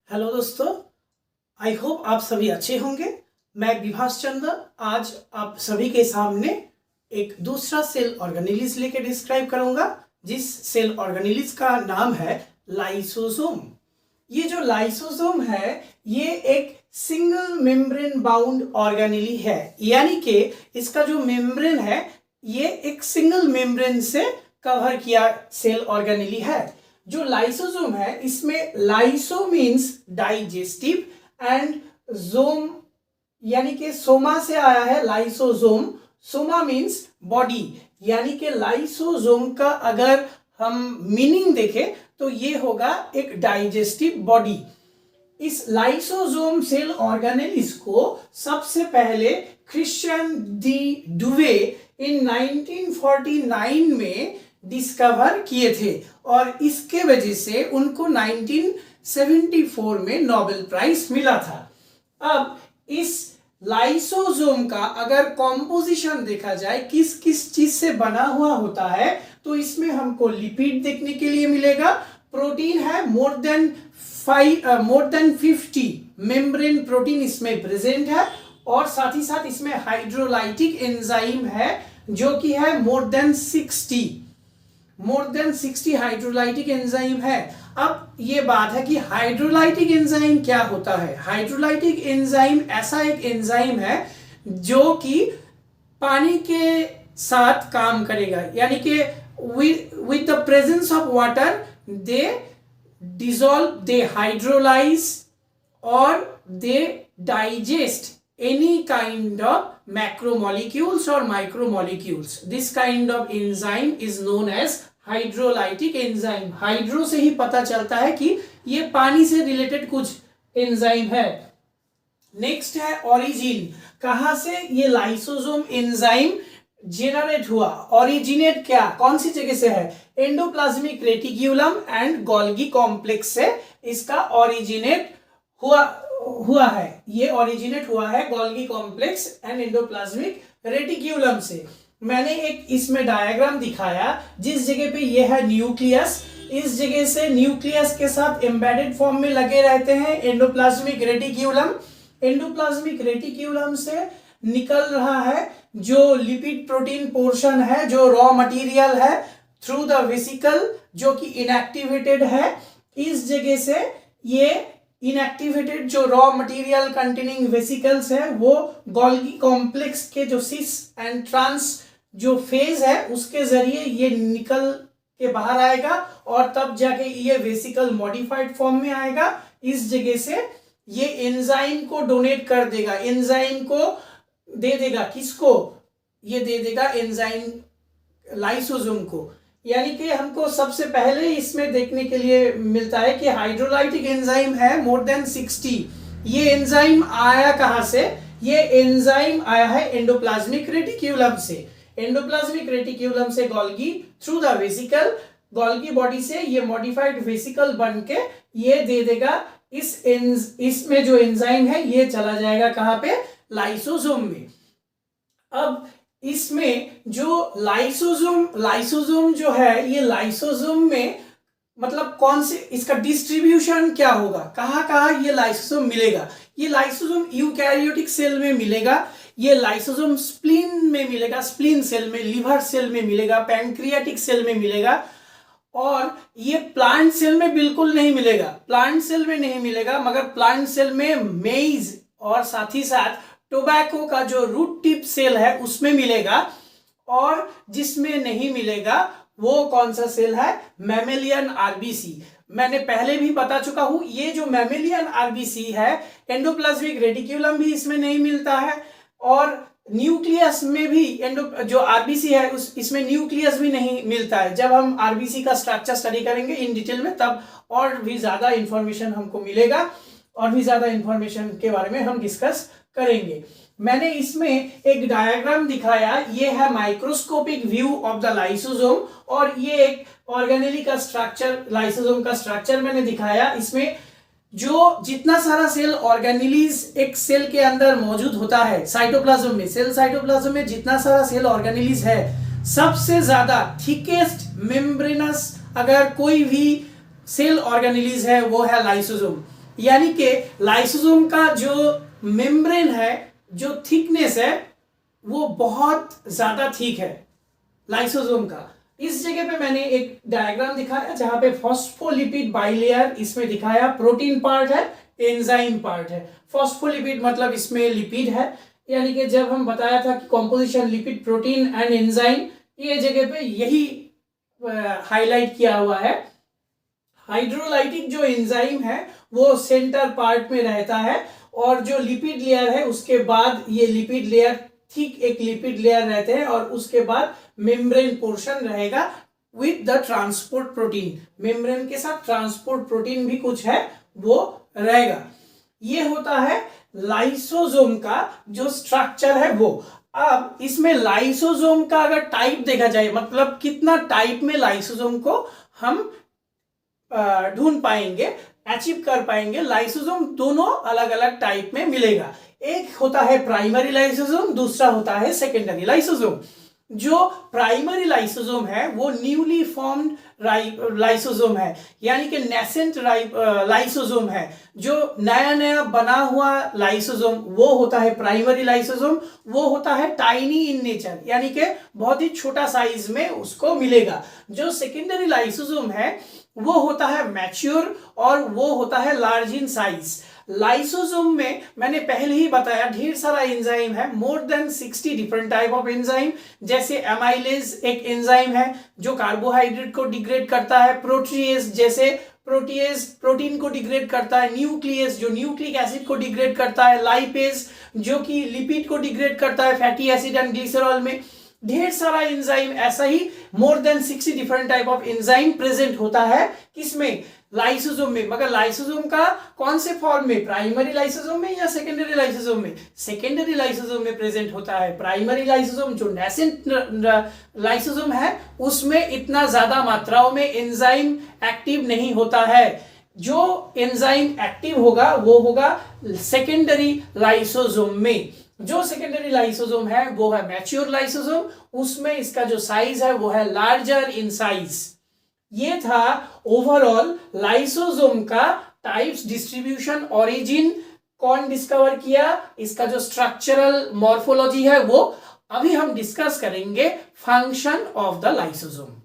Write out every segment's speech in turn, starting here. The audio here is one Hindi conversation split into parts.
हेलो दोस्तों, आई होप आप सभी अच्छे होंगे। मैं विभास चंद्र आज आप सभी के सामने एक दूसरा सेल ऑर्गेनेलिज लेकर डिस्क्राइब करूंगा, जिस सेल ऑर्गेनेलिज का नाम है लाइसोसोम। ये जो लाइसोसोम है ये एक सिंगल मेम्ब्रेन बाउंड ऑर्गेनेली है, यानी कि इसका जो मेम्ब्रेन है ये एक सिंगल मेम्ब्रेन से कवर किया सेल ऑर्गेनेली है। जो लाइसोसोम है इसमें लाइसो मीन्स डाइजेस्टिव एंड जोम यानी कि सोमा से आया है लाइसोसोम। सोमा मीन्स बॉडी, यानी कि लाइसोसोम का अगर हम मीनिंग देखें तो ये होगा एक डाइजेस्टिव बॉडी। इस लाइसोसोम सेल ऑर्गेनेलिस को सबसे पहले क्रिश्चियन डी डुवे इन 1949 में डिस्कवर किए थे और इसके वजह से उनको 1974 में नोबेल प्राइज मिला था। अब इस लाइसोसोम का अगर कॉम्पोजिशन देखा जाए किस किस चीज से बना हुआ होता है तो इसमें हमको लिपिड देखने के लिए मिलेगा। प्रोटीन है मोर देन 50 मेम्ब्रेन प्रोटीन इसमें प्रेजेंट है और साथ ही साथ इसमें हाइड्रोलाइटिक एंजाइम है जो कि है मोर देन 60 हाइड्रोलाइटिक एंजाइम है। अब ये बात है कि हाइड्रोलाइटिक एंजाइम क्या होता है। हाइड्रोलाइटिक एंजाइम ऐसा एक एंजाइम है जो कि पानी के साथ काम करेगा, यानी कि with the presence of water they dissolve, they hydrolyze or they digest any kind of macromolecules or micromolecules. This kind of enzyme is known as hydrolytic enzyme. Hydro से ही पता चलता है कि ये पानी से रिलेटेड कुछ एंजाइम है। नेक्स्ट है ओरिजिन, कहां से ये लाइसोसोम एंजाइम जेनरेट हुआ। ओरिजिनेट क्या कौन सी जगह से है, endoplasmic reticulum and Golgi complex से इसका ओरिजिनेट हुआ है। ये ओरिजिनेट हुआ है Golgi complex and endoplasmic reticulum से। मैंने एक इसमें डायग्राम दिखाया जिस जगह पे ये है न्यूक्लियस, इस जगह से न्यूक्लियस के साथ एम्बेडेड फॉर्म में लगे रहते हैं एंडोप्लाज्मिक रेटिक्यूलम। एंडोप्लाज्मिक रेटिक्यूलम से निकल रहा है जो लिपिड प्रोटीन पोर्शन है, जो रॉ मटेरियल है, थ्रू द वेसिकल जो कि इनएक्टिवेटेड है। इस जगह से ये इनएक्टिवेटेड जो रॉ मटेरियल कंटेनिंग वेसिकल्स है वो गोल्गी कॉम्प्लेक्स के जो सिस एंड ट्रांस जो फेज है उसके जरिए ये निकल के बाहर आएगा और तब जाके ये वेसिकल मॉडिफाइड फॉर्म में आएगा। इस जगह से ये एंजाइम को डोनेट कर देगा, एंजाइम को दे देगा, किसको, ये दे देगा एंजाइम लाइसोसोम को। यानी कि हमको सबसे पहले इसमें देखने के लिए मिलता है कि हाइड्रोलाइटिक एंजाइम है मोर देन 60। ये एंजाइम आया कहां से, ये एंजाइम आया है एंडोप्लाज्मिक रेटिक्यूलम से। एंडोप्लाज्मिक रेटिक्यूलम से Golgi through the vesicle, Golgi body से ये मॉडिफाइड वेसिकल बन के ये दे देगा इसमें जो एंजाइम है ये चला जाएगा कहां पे, लाइसोसोम में। अब इसमें जो लाइसोसोम जो है ये लाइसोसोम में मतलब कौन से इसका डिस्ट्रीब्यूशन क्या होगा, कहां कहां ये लाइसोसोम मिलेगा। ये लाइसोसोम यूकैरियोटिक सेल में मिलेगा, ये लाइसोसोम स्प्लीन में मिलेगा, स्प्लीन सेल में, लिवर सेल में मिलेगा, पैंक्रियाटिक सेल में मिलेगा और ये प्लांट सेल में बिल्कुल नहीं मिलेगा। प्लांट सेल में नहीं मिलेगा मगर प्लांट सेल में मेज और साथ ही साथ टोबैको का जो रूट टिप सेल है उसमें मिलेगा। और जिसमें नहीं मिलेगा वो कौन सा सेल है, मैमेलियन आरबीसी। मैंने पहले भी बता चुका हूं ये जो मैमेलियन आरबीसी है एंडोप्लाज्मिक रेटिक्यूलम भी इसमें नहीं मिलता है और न्यूक्लियस में भी जो आरबीसी है इसमें न्यूक्लियस भी नहीं मिलता है। जब हम आरबीसी का स्ट्रक्चर स्टडी करेंगे इन डिटेल में तब और भी ज्यादा इंफॉर्मेशन हमको मिलेगा और भी ज्यादा इंफॉर्मेशन के बारे में हम डिस्कस करेंगे। मैंने इसमें एक डायग्राम दिखाया, ये है microscopic view of the lysosome और ये एक ऑर्गेनेली का स्ट्रक्चर, लाइसोसोम का स्ट्रक्चर मैंने दिखाया। इसमें जो जितना सारा सेल ऑर्गेनेलीज एक सेल के अंदर मौजूद होता है साइटोप्लाज्म में, सेल साइटोप्लाज्म में जितना सारा सेल ऑर्गेनेलीज है सबसे ज्यादा थिकेस्ट मेम्ब्रेनस अगर कोई भी सेल ऑर्गेनेलीज है वो है लाइसोसोम। यानी कि लाइसोसोम का जो मेम्ब्रेन है, जो थिकनेस है, वो बहुत ज्यादा थिक है लाइसोसोम का। इस जगह पे मैंने एक डायग्राम दिखाया जहां पे फॉस्फोलिपिड बाइलेयर इसमें दिखाया, प्रोटीन पार्ट है, एंजाइम पार्ट है। फॉस्फोलिपिड मतलब इसमें लिपिड है, यानी कि जब हम बताया था कि composition lipid protein and enzyme, ये जगह पे यही हाईलाइट किया हुआ है। हाइड्रोलाइटिक जो एंजाइम है वो सेंटर पार्ट में रहता है, और जो लिपिड लेयर है उसके बाद ये लिपिड लेयर, ठीक एक लिपिड लेयर रहते हैं, और उसके बाद मेम्ब्रेन पोर्शन रहेगा with the transport protein. Membrane के साथ ट्रांसपोर्ट प्रोटीन भी कुछ है वो रहेगा। ये होता है लाइसोसोम का जो स्ट्रक्चर है वो। अब इसमें लाइसोसोम का अगर टाइप देखा जाए, मतलब कितना टाइप में लाइसोसोम को हम ढूंढ पाएंगे, अचीव कर पाएंगे। लाइसोसोम दोनों अलग अलग टाइप में मिलेगा। एक होता है प्राइमरी लाइसोसोम, दूसरा होता है सेकेंडरी लाइसोसोम। जो प्राइमरी लाइसोसोम है वो न्यूली फॉर्म्ड लाइसोसोम है, यानी कि नेसेंट लाइसोसोम है। जो नया नया बना हुआ लाइसोसोम वो होता है प्राइमरी लाइसोसोम। वो होता है टाइनी इन नेचर, यानी कि बहुत ही छोटा साइज में उसको मिलेगा। जो सेकेंडरी लाइसोसोम है वो होता है मैच्योर, और वो होता है लार्ज इन साइज। लाइसोसोम में मैंने पहले ही बताया ढेर सारा एंजाइम है, मोर than 60 different type of enzyme. जैसे एमाइलेज एक एंजाइम है जो कार्बोहाइड्रेट को डिग्रेड करता है। प्रोटीएज जैसे प्रोटीएज प्रोटीन को डिग्रेड करता है। न्यूक्लियस जो न्यूक्लिक एसिड को डिग्रेड करता है। लाइपेज जो कि लिपिड को डिग्रेड करता है फैटी एसिड एंड ग्लिसरॉल में। ढेर सारा एंजाइम, ऐसा ही more than 60 different type of enzyme present होता है किसमें, लाइसोसोम में। मगर लाइसोसोम का कौन से फॉर्म में, प्राइमरी लाइसोसोम में या सेकेंडरी लाइसोसोम में? सेकेंडरी लाइसोसोम में प्रेजेंट होता है। प्राइमरी लाइसोसोम जो नेसेंट लाइसोसोम है उसमें इतना ज्यादा मात्राओं में एंजाइम एक्टिव नहीं होता है। जो एंजाइम एक्टिव होगा वो होगा सेकेंडरी लाइसोसोम में। जो सेकेंडरी लाइसोसोम है वो है मैच्योर लाइसोसोम, उसमें इसका जो साइज है वो है लार्जर इन साइज। ये था ओवरऑल लाइसोसोम का टाइप्स, डिस्ट्रीब्यूशन, ओरिजिन, कौन डिस्कवर किया, इसका जो स्ट्रक्चरल मॉर्फोलॉजी है वो। अभी हम डिस्कस करेंगे फंक्शन ऑफ द लाइसोसोम।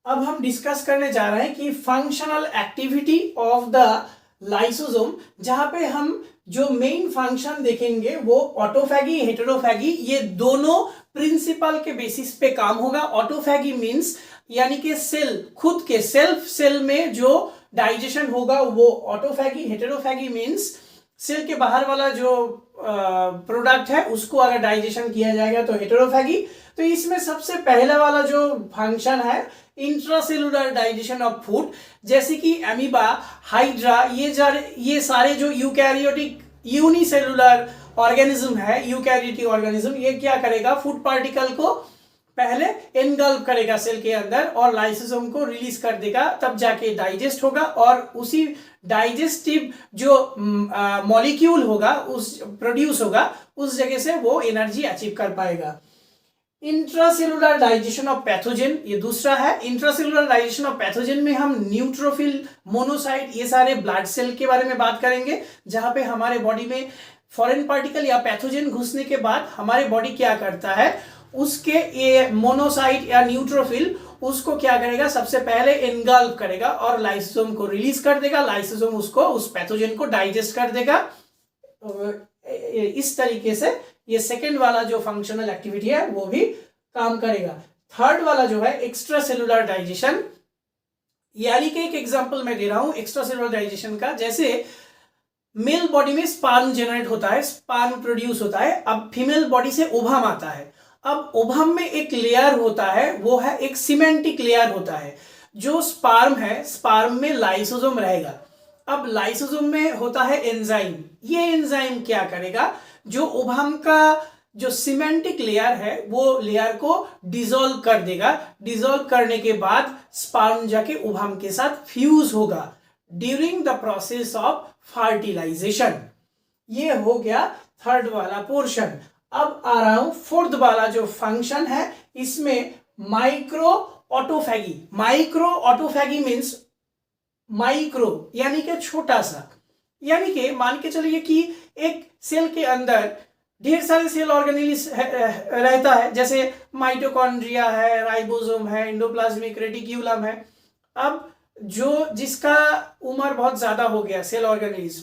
अब हम डिस्कस करने जा रहे हैं कि functional activity of the lysosome, जहां पे हम जो मेन फंक्शन देखेंगे वो ऑटोफैगी, हेटेरोफैगी, ये दोनों प्रिंसिपल के बेसिस पे काम होगा। ऑटोफैगी मींस यानी कि सेल, खुद के सेल्फ सेल में जो डाइजेशन होगा वो ऑटोफैगी। हेटेरोफैगी मींस सेल के बाहर वाला जो प्रोडक्ट है उसको अगर डाइजेशन किया जाएगा तो हेटेरोफैगी। तो इसमें सबसे पहला वाला जो फंक्शन है इंट्रासेलुलर डाइजेशन ऑफ फूड, जैसे कि एमीबा, हाइड्रा, ये सारे जो यूकैरियोटिक यूनिसेलुलर ऑर्गेनिज्म है, यूकैरियोटिक ऑर्गेनिज्म, ये क्या करेगा, फूड पार्टिकल को पहले एनगल्फ करेगा सेल के अंदर और लाइसोसोम को रिलीज कर देगा, तब जाके डाइजेस्ट होगा और उसी डाइजेस्टिव जो मॉलिक्यूल होगा उस प्रोड्यूस होगा, उस जगह से वो एनर्जी अचीव कर पाएगा। इंट्रासेलुलर डाइजेशन ऑफ पैथोजन ये दूसरा है। इंट्रासेलुलर डाइजेशन ऑफ पैथोजन में हम न्यूट्रोफिल, मोनोसाइट, ये सारे ब्लड सेल के बारे में बात करेंगे, जहां पे हमारे बॉडी में फॉरेन पार्टिकल या पैथोजन घुसने के बाद हमारे बॉडी क्या करता है, उसके ये मोनोसाइट या न्यूट्रोफिल उसको क्या करेगा, सबसे पहले एनगल्फ करेगा और लाइसोसोम को रिलीज कर देगा। लाइसोसोम उसको, उस पैथोजन को डाइजेस्ट कर देगा। इस तरीके से ये सेकेंड वाला जो फंक्शनल एक्टिविटी है वो भी काम करेगा। थर्ड वाला जो है एक्स्ट्रा सेलुलर डाइजेशन, यानी कि एक एग्जांपल मैं दे रहा हूं एक्स्ट्रा सेलुलर डाइजेशन का। जैसे मेल बॉडी में स्पर्म जनरेट होता है, स्पर्म प्रोड्यूस होता है। अब फीमेल बॉडी से ओवम आता है। अब ओवम में एक लेयर होता है, वो है एक सीमेंटिक लेयर होता है। जो स्पर्म है, स्पर्म में लाइसोसोम रहेगा। अब लाइसोसोम में होता है एंजाइम। ये एंजाइम क्या करेगा, जो ओवम का जो सीमेंटिक लेयर है वो लेयर को डिसॉल्व कर देगा। डिसॉल्व करने के बाद स्पर्म जाके ओवम के साथ फ्यूज होगा during the process of fertilisation. ये हो गया थर्ड वाला पोर्शन। अब आ रहा हूं फोर्थ वाला जो फंक्शन है, इसमें micro autophagy. Micro autophagy means micro यानी कि छोटा सा, यानी कि मान के चलिए कि एक सेल के अंदर ढेर सारे सेल ऑर्गेनेल्स रहता है, जैसे माइटोकॉन्ड्रिया है, राइबोसोम है, एंडोप्लाज्मिक रेटिक्यूलम है। अब जो जिसका उम्र बहुत ज्यादा हो गया सेल ऑर्गेनेल्स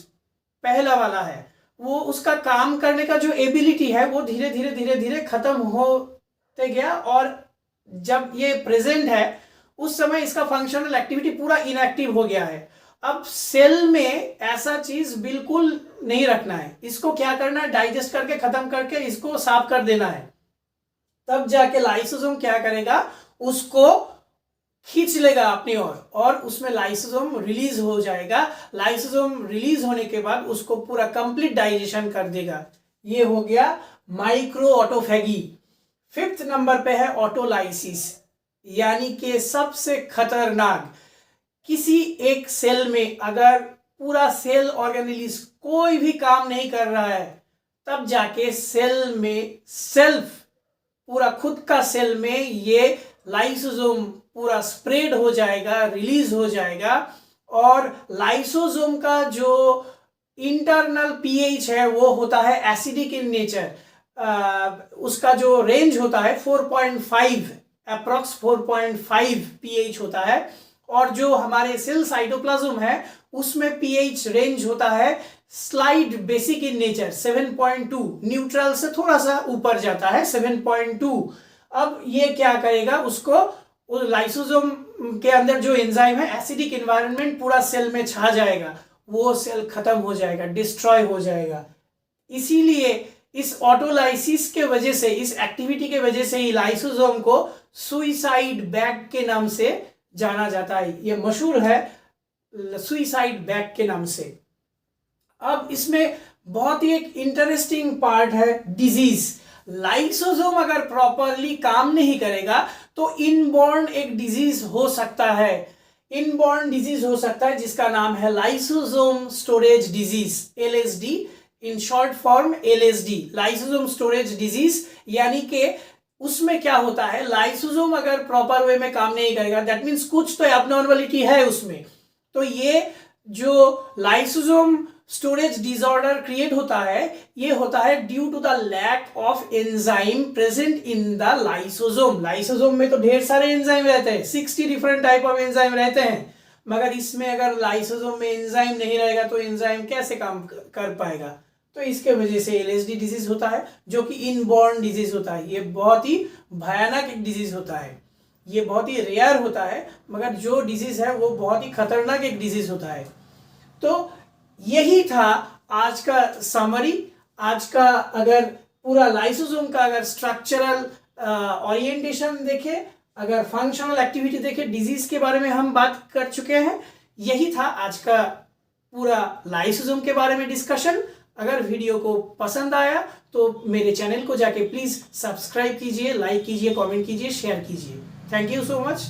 पहला वाला है, वो उसका काम करने का जो एबिलिटी है वो धीरे धीरे धीरे धीरे खत्म होते गया, और जब ये प्रेजेंट है उस समय इसका फंक्शनल एक्टिविटी पूरा इनएक्टिव हो गया है। अब सेल में ऐसा चीज बिल्कुल नहीं रखना है, इसको क्या करना है, डाइजेस्ट करके खत्म करके इसको साफ कर देना है। तब जाके लाइसोसोम क्या करेगा, उसको खींच लेगा अपनी ओर और उसमें लाइसोसोम रिलीज हो जाएगा। लाइसोसोम रिलीज होने के बाद उसको पूरा कंप्लीट डाइजेशन कर देगा। ये हो गया माइक्रो ऑटोफेगी। 5th नंबर पे है ऑटोलाइसिस, यानी कि सबसे खतरनाक। किसी एक सेल में अगर पूरा सेल ऑर्गेनेलिस कोई भी काम नहीं कर रहा है, तब जाके सेल में सेल्फ पूरा खुद का सेल में ये लाइसोसोम पूरा स्प्रेड हो जाएगा, रिलीज हो जाएगा। और लाइसोसोम का जो इंटरनल पीएच है वो होता है एसिडिक इन नेचर। उसका जो रेंज होता है 4.5 अप्रॉक्स 4.5 पीएच होता है। और जो हमारे सेल साइटोप्लाज्म है उसमें पीएच रेंज होता है slide basic in nature 7.2, neutral से थोड़ा सा ऊपर जाता है 7.2। अब ये क्या करेगा, उसको लाइसोसोम के अंदर जो एंजाइम है एसिडिक एनवायरनमेंट पूरा सेल में छा जाएगा, वो सेल खत्म हो जाएगा, डिस्ट्रॉय हो जाएगा। इसीलिए इस ऑटोलाइसिस के वजह से, इस एक्टिविटी के वजह से ही लाइसोसोम को सुइसाइड बैग के नाम से जाना जाता है। ये मशहूर है सुइसाइड बैग के नाम से। अब इसमें बहुत ही एक इंटरेस्टिंग पार्ट है डिजीज। लाइसोसोम अगर प्रॉपरली काम नहीं करेगा तो इनबॉर्न एक डिजीज हो सकता है। इनबॉर्न डिजीज हो सकता है जिसका नाम है lysosome storage disease, LSD, in short form LSD, lysosome storage disease. यानी कि उसमें क्या होता है, लाइसोसोम अगर प्रॉपर वे में काम नहीं करेगा, दैट मीन्स कुछ तो एबनॉर्मलिटी है उसमें। तो ये जो लाइसोसोम स्टोरेज डिसऑर्डर क्रिएट होता है, ये होता है due to the lack of enzyme present in the lysosome. Lysosome में तो ढेर सारे एंजाइम रहते हैं, 60 डिफरेंट टाइप ऑफ एंजाइम रहते हैं, मगर इसमें अगर लाइसोसोम में एंजाइम नहीं रहेगा तो एंजाइम कैसे काम कर पाएगा। तो इसके वजह से LSD डिजीज होता है, जो कि इनबॉर्न डिजीज होता है। ये बहुत ही भयानक एक डिजीज होता है, ये बहुत ही रेयर होता है, मगर जो डिजीज है वो बहुत ही खतरनाक एक डिजीज होता है। तो यही था आज का समरी। आज का अगर पूरा लाइसोसोम का अगर स्ट्रक्चरल ओरिएंटेशन देखे, अगर फंक्शनल एक्टिविटी देखे, डिजीज के बारे में हम बात कर चुके हैं। यही था आज का पूरा लाइसोसोम के बारे में डिस्कशन। अगर वीडियो को पसंद आया तो मेरे चैनल को जाके प्लीज सब्सक्राइब कीजिए, लाइक कीजिए, कमेंट कीजिए, शेयर कीजिए। Thank you so much.